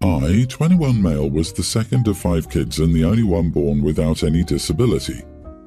I, 21 male, was the second of 5 kids and the only one born without any disability.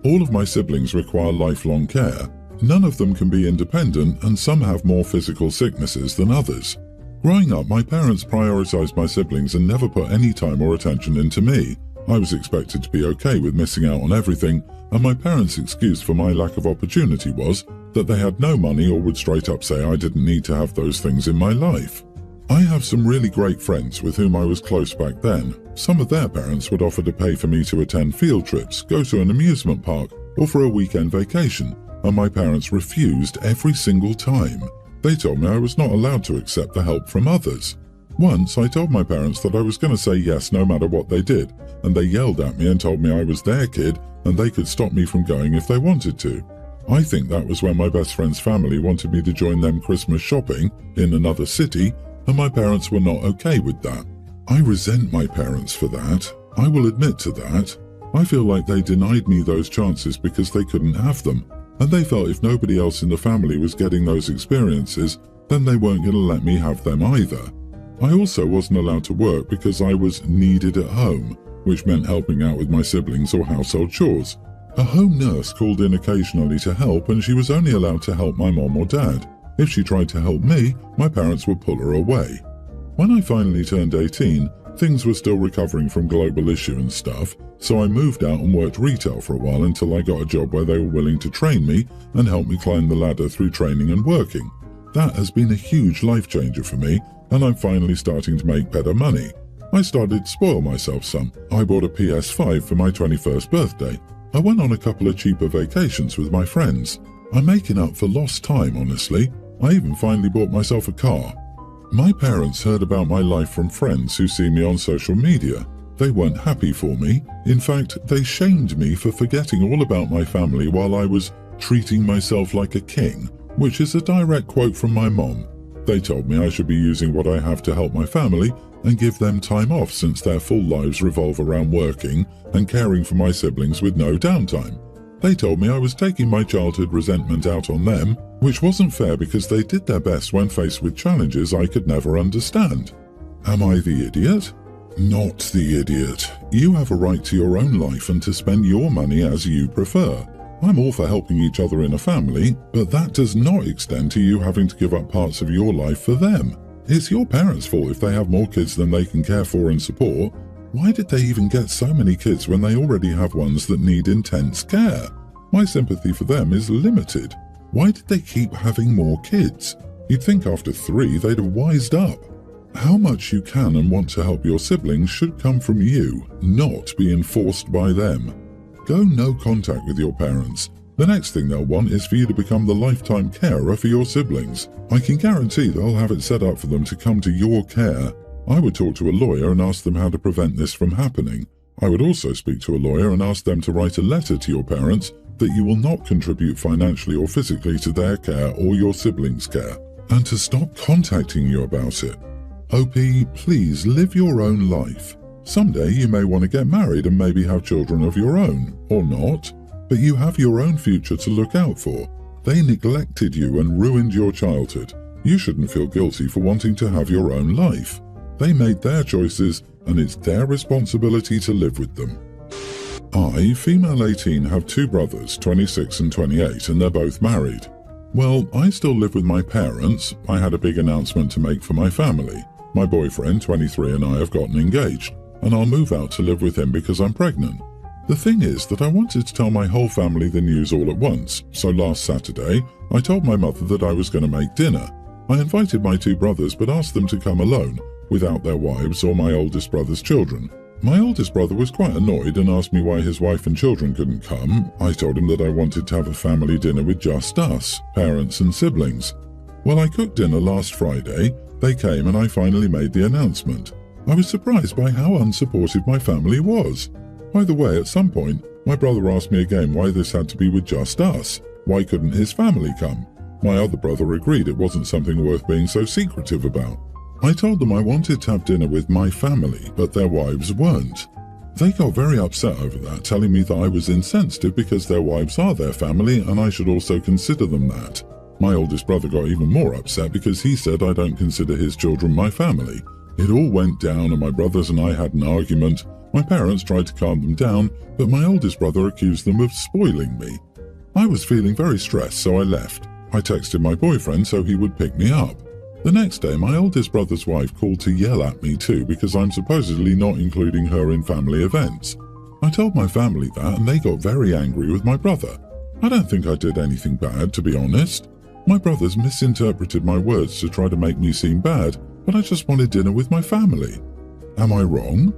All of my siblings require lifelong care. None of them can be independent, and some have more physical sicknesses than others. Growing up, my parents prioritized my siblings and never put any time or attention into me. I was expected to be okay with missing out on everything, and my parents' excuse for my lack of opportunity was that they had no money or would straight up say I didn't need to have those things in my life. I have some really great friends with whom I was close back then. Some of their parents would offer to pay for me to attend field trips, go to an amusement park, or for a weekend vacation, and my parents refused every single time. They told me I was not allowed to accept the help from others. Once, I told my parents that I was going to say yes no matter what they did, and they yelled at me and told me I was their kid and they could stop me from going if they wanted to. I think that was when my best friend's family wanted me to join them Christmas shopping in another city, and my parents were not okay with that. I resent my parents for that. I will admit to that. I feel like they denied me those chances because they couldn't have them, and they felt if nobody else in the family was getting those experiences, then they weren't going to let me have them either. I also wasn't allowed to work because I was needed at home, which meant helping out with my siblings or household chores. A home nurse called in occasionally to help, and she was only allowed to help my mom or dad. If she tried to help me, my parents would pull her away. When I finally turned 18, things were still recovering from global issue and stuff, so I moved out and worked retail for a while until I got a job where they were willing to train me and help me climb the ladder through training and working. That has been a huge life changer for me, and I'm finally starting to make better money. I started to spoil myself some. I bought a PS5 for my 21st birthday. I went on a couple of cheaper vacations with my friends. I'm making up for lost time, honestly. I even finally bought myself a car. My parents heard about my life from friends who see me on social media. They weren't happy for me. In fact, they shamed me for forgetting all about my family while I was treating myself like a king, which is a direct quote from my mom. They told me I should be using what I have to help my family and give them time off since their full lives revolve around working and caring for my siblings with no downtime. They told me I was taking my childhood resentment out on them, which wasn't fair because they did their best when faced with challenges I could never understand. Am I the idiot? Not the idiot. You have a right to your own life and to spend your money as you prefer. I'm all for helping each other in a family, but that does not extend to you having to give up parts of your life for them. It's your parents' fault if they have more kids than they can care for and support. Why did they even get so many kids when they already have ones that need intense care? My sympathy for them is limited. Why did they keep having more kids? You'd think after 3 they'd have wised up. How much you can and want to help your siblings should come from you, not be enforced by them. Go no contact with your parents. The next thing they'll want is for you to become the lifetime carer for your siblings. I can guarantee they'll have it set up for them to come to your care. I would talk to a lawyer and ask them how to prevent this from happening. I would also speak to a lawyer and ask them to write a letter to your parents that you will not contribute financially or physically to their care or your siblings' care, and to stop contacting you about it. OP, please live your own life. Someday you may want to get married and maybe have children of your own, or not, but you have your own future to look out for. They neglected you and ruined your childhood. You shouldn't feel guilty for wanting to have your own life. They made their choices, and it's their responsibility to live with them. I, female 18, have 2 brothers, 26 and 28, and they're both married. Well, I still live with my parents. I had a big announcement to make for my family. My boyfriend, 23, and I have gotten engaged, and I'll move out to live with him because I'm pregnant. The thing is that I wanted to tell my whole family the news all at once, so last Saturday, I told my mother that I was going to make dinner. I invited my 2 brothers but asked them to come alone, without their wives or my oldest brother's children. My oldest brother was quite annoyed and asked me why his wife and children couldn't come. I told him that I wanted to have a family dinner with just us, parents and siblings. Well, I cooked dinner last Friday, they came and I finally made the announcement. I was surprised by how unsupportive my family was. By the way, at some point, my brother asked me again why this had to be with just us. Why couldn't his family come? My other brother agreed it wasn't something worth being so secretive about. I told them I wanted to have dinner with my family, but their wives weren't. They got very upset over that, telling me that I was insensitive because their wives are their family and I should also consider them that. My oldest brother got even more upset because he said I don't consider his children my family. It all went down and my brothers and I had an argument. My parents tried to calm them down, but my oldest brother accused them of spoiling me. I was feeling very stressed, so I left. I texted my boyfriend so he would pick me up. The next day, my oldest brother's wife called to yell at me too because I'm supposedly not including her in family events. I told my family that and they got very angry with my brother. I don't think I did anything bad, to be honest. My brothers misinterpreted my words to try to make me seem bad, but I just wanted dinner with my family. Am I wrong?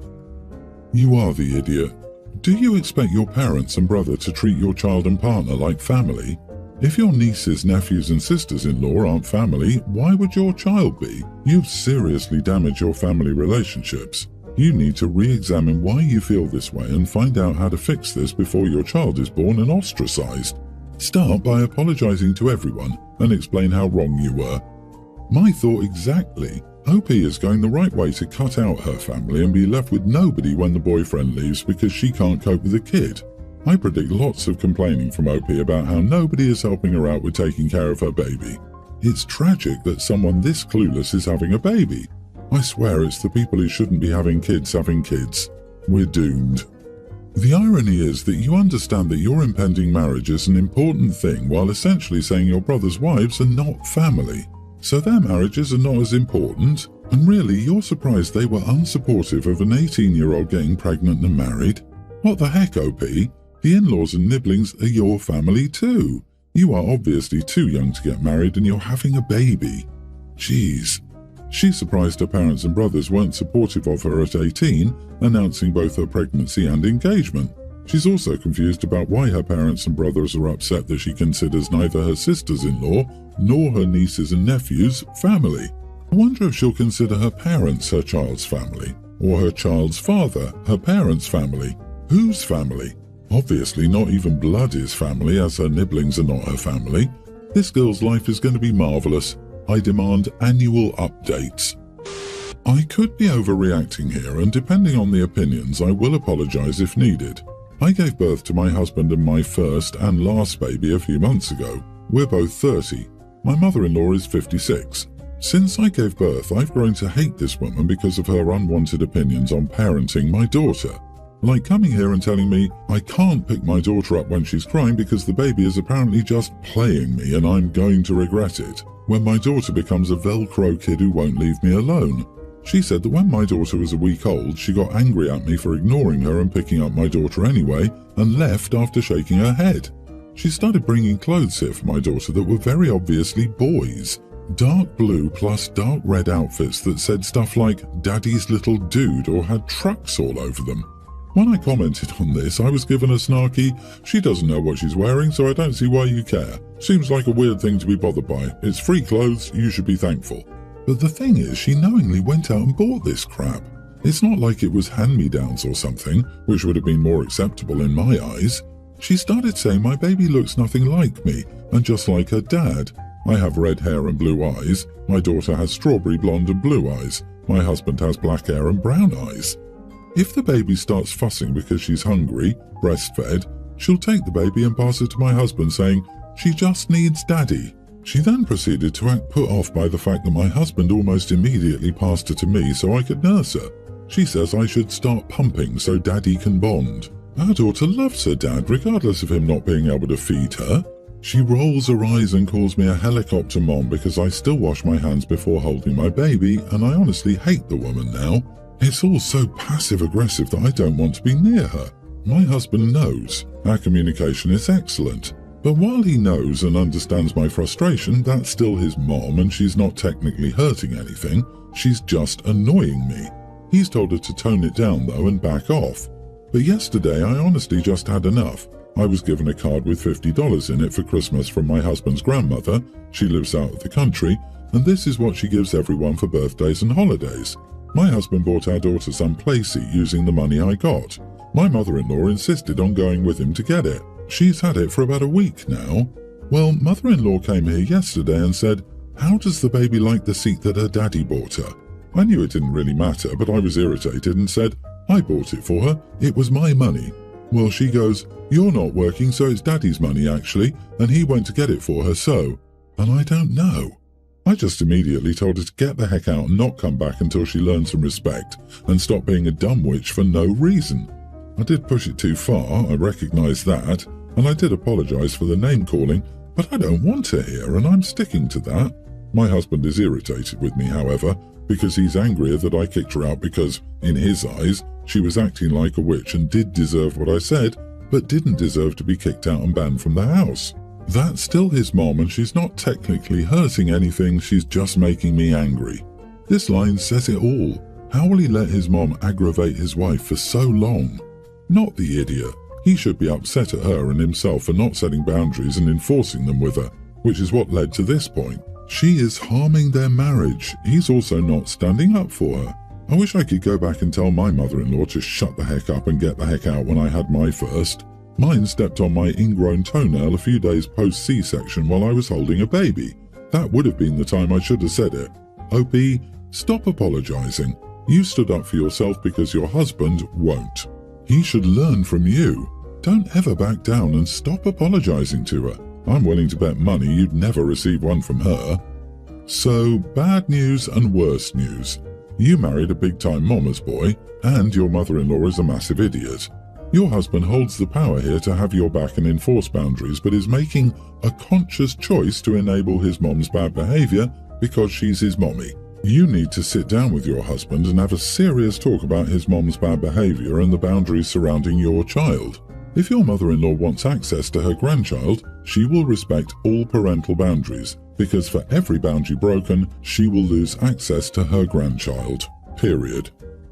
You are the idiot. Do you expect your parents and brother to treat your child and partner like family? If your nieces, nephews and sisters-in-law aren't family, why would your child be? You've seriously damaged your family relationships. You need to re-examine why you feel this way and find out how to fix this before your child is born and ostracized. Start by apologizing to everyone and explain how wrong you were. My thought exactly. OP is going the right way to cut out her family and be left with nobody when the boyfriend leaves because she can't cope with the kid. I predict lots of complaining from OP about how nobody is helping her out with taking care of her baby. It's tragic that someone this clueless is having a baby. I swear it's the people who shouldn't be having kids. We're doomed. The irony is that you understand that your impending marriage is an important thing while essentially saying your brother's wives are not family. So their marriages are not as important, and really you're surprised they were unsupportive of an 18-year-old getting pregnant and married? What the heck, OP? The in-laws and nibblings are your family too. You are obviously too young to get married and you're having a baby. Jeez. She's surprised her parents and brothers weren't supportive of her at 18, announcing both her pregnancy and engagement. She's also confused about why her parents and brothers are upset that she considers neither her sisters-in-law nor her nieces and nephews family. I wonder if she'll consider her parents her child's family, or her child's father her parents' family. Whose family? Obviously not even blood is family, as her nibblings are not her family. This girl's life is going to be marvellous. I demand annual updates. I could be overreacting here, and depending on the opinions, I will apologise if needed. I gave birth to my husband and my first and last baby a few months ago. We're both 30. My mother-in-law is 56. Since I gave birth, I've grown to hate this woman because of her unwanted opinions on parenting my daughter. Like coming here and telling me I can't pick my daughter up when she's crying because the baby is apparently just playing me and I'm going to regret it, when my daughter becomes a Velcro kid who won't leave me alone. She said that when my daughter was a week old, she got angry at me for ignoring her and picking up my daughter anyway, and left after shaking her head. She started bringing clothes here for my daughter that were very obviously boys. Dark blue plus dark red outfits that said stuff like "Daddy's little dude" or had trucks all over them. When I commented on this, I was given a snarky, "She doesn't know what she's wearing, so I don't see why you care. Seems like a weird thing to be bothered by. It's free clothes, you should be thankful." But the thing is, she knowingly went out and bought this crap. It's not like it was hand-me-downs or something, which would have been more acceptable in my eyes. She started saying my baby looks nothing like me, and just like her dad. I have red hair and blue eyes. My daughter has strawberry blonde and blue eyes. My husband has black hair and brown eyes. If the baby starts fussing because she's hungry, breastfed, she'll take the baby and pass it to my husband saying, "She just needs daddy." She then proceeded to act put off by the fact that my husband almost immediately passed her to me so I could nurse her. She says I should start pumping so daddy can bond. Our daughter loves her dad regardless of him not being able to feed her. She rolls her eyes and calls me a helicopter mom because I still wash my hands before holding my baby, and I honestly hate the woman now. It's all so passive-aggressive that I don't want to be near her. My husband knows. Our communication is excellent. But while he knows and understands my frustration, that's still his mom and she's not technically hurting anything. She's just annoying me. He's told her to tone it down though and back off. But yesterday I honestly just had enough. I was given a card with $50 in it for Christmas from my husband's grandmother. She lives out of the country, and this is what she gives everyone for birthdays and holidays. My husband bought our daughter some playseat using the money I got. My mother-in-law insisted on going with him to get it. She's had it for about a week now. Well, mother-in-law came here yesterday and said, "How does the baby like the seat that her daddy bought her?" I knew it didn't really matter, but I was irritated and said, "I bought it for her. It was my money." Well, she goes, "You're not working, so it's daddy's money actually, and he went to get it for her, so..." And I don't know. I just immediately told her to get the heck out and not come back until she learned some respect and stop being a dumb witch for no reason. I did push it too far, I recognise that, and I did apologise for the name calling, but I don't want her here and I'm sticking to that. My husband is irritated with me, however, because he's angrier that I kicked her out because, in his eyes, she was acting like a witch and did deserve what I said, but didn't deserve to be kicked out and banned from the house. That's still his mom and she's not technically hurting anything, she's just making me angry. This line says it all. How will he let his mom aggravate his wife for so long? Not the idiot. He should be upset at her and himself for not setting boundaries and enforcing them with her, which is what led to this point. She is harming their marriage. He's also not standing up for her. I wish I could go back and tell my mother-in-law to shut the heck up and get the heck out when I had my first. Mine stepped on my ingrown toenail a few days post C-section while I was holding a baby. That would have been the time I should have said it. OP, stop apologising. You stood up for yourself because your husband won't. He should learn from you. Don't ever back down and stop apologising to her. I'm willing to bet money you'd never receive one from her. So, bad news and worse news. You married a big-time mama's boy, and your mother-in-law is a massive idiot. Your husband holds the power here to have your back and enforce boundaries, but is making a conscious choice to enable his mom's bad behaviour because she's his mommy. You need to sit down with your husband and have a serious talk about his mom's bad behaviour and the boundaries surrounding your child. If your mother-in-law wants access to her grandchild, she will respect all parental boundaries, because for every boundary broken, she will lose access to her grandchild. Period.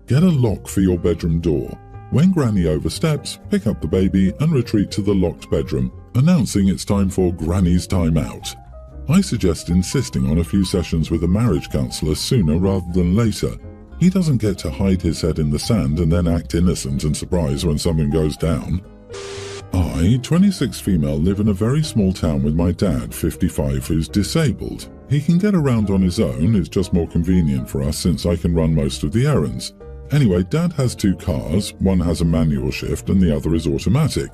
Get a lock for your bedroom door. When Granny oversteps, pick up the baby and retreat to the locked bedroom, announcing it's time for Granny's time out. I suggest insisting on a few sessions with a marriage counsellor sooner rather than later. He doesn't get to hide his head in the sand and then act innocent and surprised when something goes down. I, 26 female, live in a very small town with my dad, 55, who's disabled. He can get around on his own, it's just more convenient for us since I can run most of the errands. Anyway, Dad has 2 cars, one has a manual shift and the other is automatic.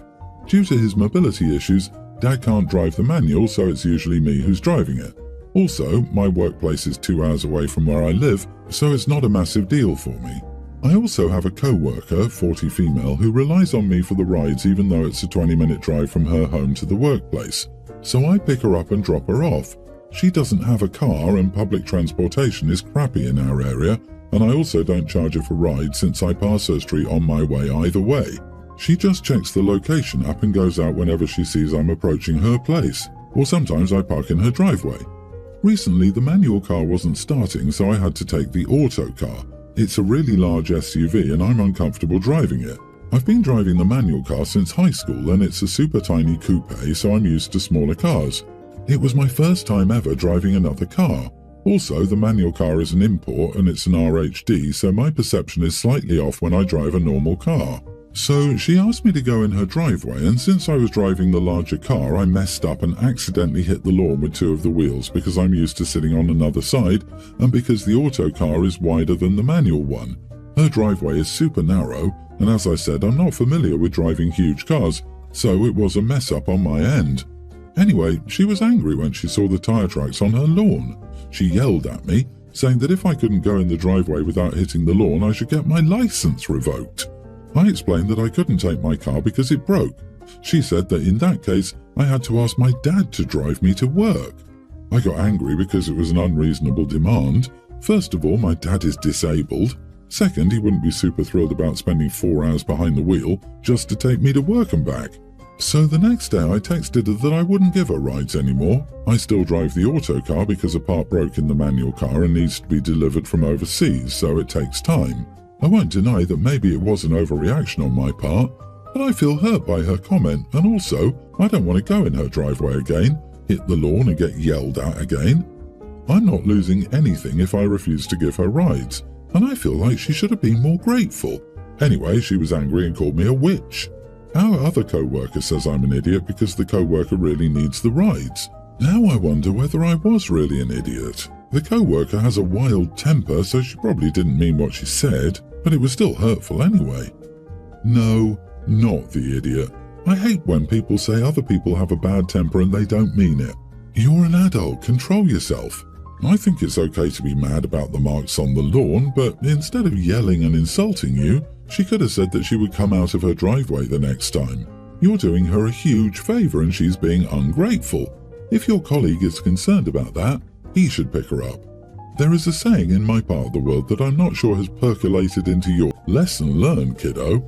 Due to his mobility issues, Dad can't drive the manual, so it's usually me who's driving it. Also, my workplace is 2 hours away from where I live, so it's not a massive deal for me. I also have a co-worker, 40 female, who relies on me for the rides even though it's a 20-minute drive from her home to the workplace. So I pick her up and drop her off. She doesn't have a car and public transportation is crappy in our area, and I also don't charge her for rides since I pass her street on my way either way. She just checks the location app and goes out whenever she sees I'm approaching her place, or sometimes I park in her driveway. Recently the manual car wasn't starting, so I had to take the auto car. It's a really large SUV and I'm uncomfortable driving it. I've been driving the manual car since high school and it's a super tiny coupe, so I'm used to smaller cars. It was my first time ever driving another car. Also, the manual car is an import and it's an RHD, so my perception is slightly off when I drive a normal car. So she asked me to go in her driveway, and since I was driving the larger car, I messed up and accidentally hit the lawn with 2 of the wheels because I'm used to sitting on another side and because the auto car is wider than the manual one. Her driveway is super narrow, and as I said, I'm not familiar with driving huge cars, so it was a mess up on my end. Anyway, she was angry when she saw the tyre tracks on her lawn. She yelled at me, saying that if I couldn't go in the driveway without hitting the lawn, I should get my license revoked. I explained that I couldn't take my car because it broke. She said that in that case, I had to ask my dad to drive me to work. I got angry because it was an unreasonable demand. First of all, my dad is disabled. Second, he wouldn't be super thrilled about spending 4 hours behind the wheel just to take me to work and back. So the next day I texted her that I wouldn't give her rides anymore. I still drive the auto car because a part broke in the manual car and needs to be delivered from overseas, so it takes time. I won't deny that maybe it was an overreaction on my part, but I feel hurt by her comment, and also I don't want to go in her driveway again, hit the lawn and get yelled at again. I'm not losing anything if I refuse to give her rides, and I feel like she should have been more grateful. Anyway, she was angry and called me a witch. Our other co-worker says I'm an idiot because the co-worker really needs the rides. Now I wonder whether I was really an idiot. The co-worker has a wild temper, so she probably didn't mean what she said, but it was still hurtful anyway. No, not the idiot. I hate when people say other people have a bad temper and they don't mean it. You're an adult, control yourself. I think it's okay to be mad about the marks on the lawn, but instead of yelling and insulting you, she could have said that she would come out of her driveway the next time. You're doing her a huge favor and she's being ungrateful. If your colleague is concerned about that, he should pick her up. There is a saying in my part of the world that I'm not sure has percolated into your lesson learned, kiddo.